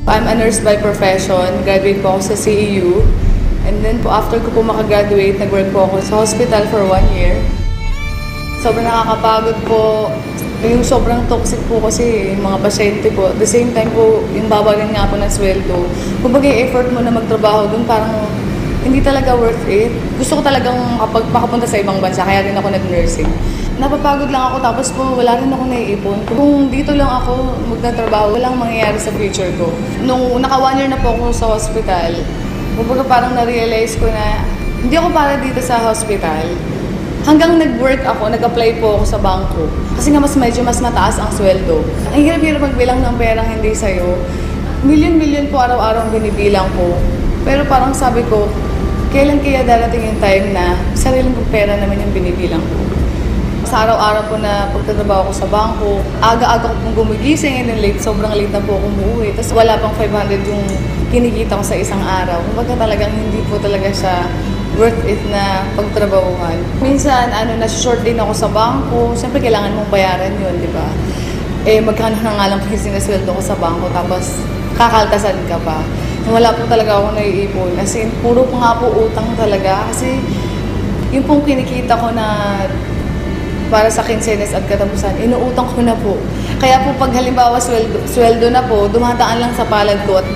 I'm a nurse by profession. Graduate po ako sa CEU. And then po, after ko po makagraduate, nag-work po ako sa hospital for 1 year. Sobrang nakakapagod po. Yung sobrang toxic po kasi yung mga pasyente po. At the same time po, yung babagan nga po ng sweldo. Kumbaga yung effort mo na magtrabaho dun, parang hindi talaga worth it. Gusto ko talagang makapunta sa ibang bansa, kaya rin ako nag-nursing. Napapagod lang ako, tapos po wala rin ako naiipon. Kung dito lang ako magtatrabaho, walang mangyayari sa future ko. Nung naka 1 year na po ako sa hospital, kumbaga parang na-realize ko na hindi ako para dito sa hospital. Hanggang nag-work ako, nag-apply po ako sa bangko. Kasi nga medyo mas mataas ang sweldo. Ang hirap-hirap magbilang ng perang hindi sa'yo. Milyon-milyon po araw-araw ang binibilang ko. Pero parang sabi ko, kailan kaya darating yung time na sariling kong pera naman yung binibilang ko. Sa araw-araw po na pagtatrabaho ko sa bangko, aga-aga ko pong gumigising and then sobrang late na po ako umuwi. Tapos wala pang 500 yung kinikita ko sa isang araw. Kumbaga talagang hindi po talaga siya worth it na pagtrabahuhan. Minsan, nasa-short din ako sa bangko. Siyempre, kailangan mong bayaran yun, di ba? Magkano na nga lang kasi sinasweldo ko sa bangko, tapos kakaltasan ka pa. Wala po talaga ako naiipon. As in, puro po nga po utang talaga. Kasi, yung pong kinikita ko na para sa quincenas at katapusan, inuutang ko na po. Kaya po pag halimbawa sweldo na po, dumataan lang sa palad ko at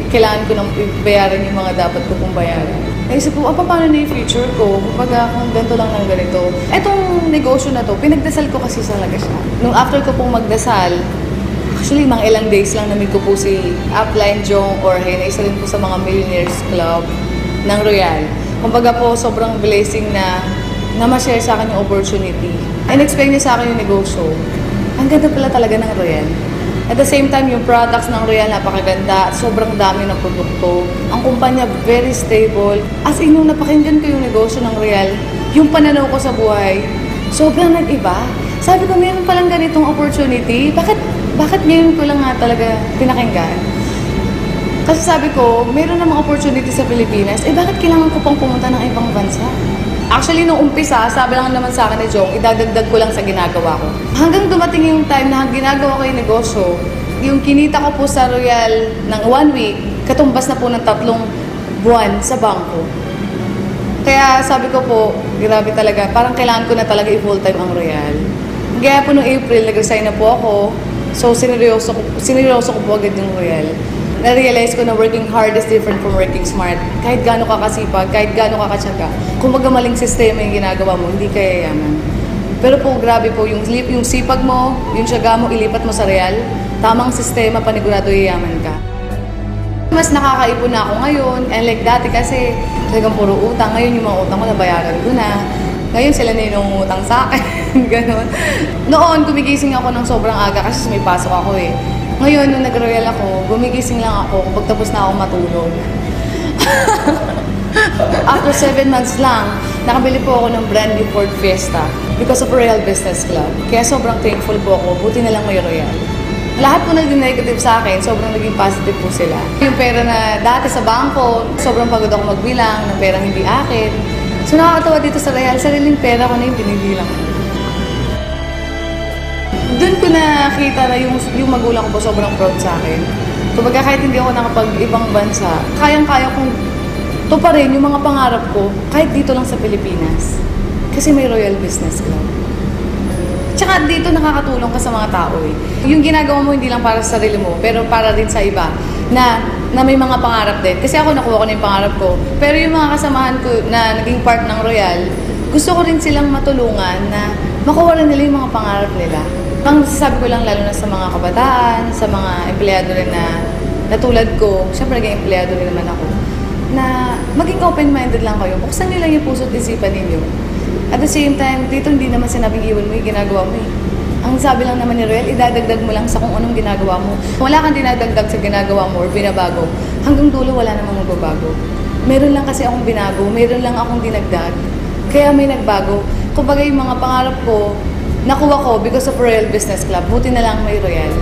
kailangan ko nang bayaran yung mga dapat ko pong bayaran. Naisip ko, paano na yung future ko? Kapag kung ganito lang ng ganito. Etong negosyo na to, pinagdasal ko kasi talaga siya. Nung after ko pong magdasal, actually, mga ilang days lang namig ko po si Upline Jong Jorge na isa rin po sa mga Millionaires Club ng Royal. Kumbaga po, sobrang blessing na ma-share sa akin yung opportunity. And-explain niya sa akin yung negosyo. Ang ganda pala talaga ng Royal. At the same time, yung products ng Royal napakaganda. Sobrang dami ng produkto. Ang kumpanya, very stable. As in, nung napakinggan ko yung negosyo ng Royal, yung pananaw ko sa buhay, sobrang nag-iba. Sabi ko, meron palang ganitong opportunity. Bakit ngayon ko lang nga talaga pinakinggan? Kasi sabi ko, meron namang opportunity sa Pilipinas, bakit kailangan ko pang pumunta ng ibang bansa? Actually, nung umpisa, sabi lang naman sa akin ni Jong, idadagdag ko lang sa ginagawa ko. Hanggang dumating yung time na ginagawa ko yung negosyo, yung kinita ko po sa Royal ng 1 week, katumbas na po ng 3 buwan sa bangko. Kaya sabi ko po, grabe talaga, parang kailangan ko na talaga i-full-time ang Royal. Kaya po noong April, nag-resign na po ako. So, sineryoso ko po agad yung Royal. Na-realize ko na working hard is different from working smart. Kahit gaano ka kasipag, kahit gaano ka katsaga, kung magamaling sistema yung ginagawa mo, hindi ka yayaman. Pero po, grabe po, yung sipag mo, yung tiyaga mo, ilipat mo sa Royal, tamang sistema, panigurado yayaman ka. Mas nakakaipon na ako ngayon, and like dati kasi, talagang puro utang. Ngayon yung mga utang ko, nabayaran ko na. Ngayon sila na yung utang sa akin, gano'n. Noon, gumigising ako ng sobrang aga kasi may pasok ako eh. Ngayon, nung nag-royal ako, gumigising lang ako kapag tapos na ako matulog. After 7 months lang, nakabili po ako ng brand new Ford Fiesta because of Royal Business Club. Kaya sobrang thankful po ako, buti na lang may Royal. Lahat po naging negative sa akin, sobrang naging positive po sila. Yung pera na dati sa bangko, sobrang pagod ako magbilang ng perang hindi akin. So nakakatawa dito sa Royal, sariling pera ko na yung binibilang ko. Doon ko nakita na yung magulang ko po sobrang proud sa akin. Kumbaga kahit hindi ako nakapag-ibang bansa, kayang-kaya kong tuparin yung mga pangarap ko kahit dito lang sa Pilipinas. Kasi may Royal Business Club. Tsaka dito nakakatulong ka sa mga tao eh. Yung ginagawa mo hindi lang para sa sarili mo, pero para din sa iba na may mga pangarap din. Kasi ako nakuha ko na yung pangarap ko. Pero yung mga kasamahan ko na naging part ng Royal, gusto ko rin silang matulungan na makuha rin nila yung mga pangarap nila. Ang sasabi ko lang lalo na sa mga kabataan, sa mga empleyado rin na tulad ko, syempre naging empleyado rin naman ako, na maging open-minded lang kayo. Buksan nyo lang yung puso't isipan ninyo. At the same time, dito hindi naman sinabing iwan mo yung ginagawa mo eh. Ang sabi lang naman ni Royal, idadagdag mo lang sa kung anong ginagawa mo. Kung wala kang dinadagdag sa ginagawa mo or binabago, hanggang dulo wala namang magbabago. Meron lang kasi akong binago, meron lang akong dinagdag. Kaya may nagbago. Kumbaga yung mga pangarap ko, nakuha ko because of Royal Business Club. Buti na lang may Royal.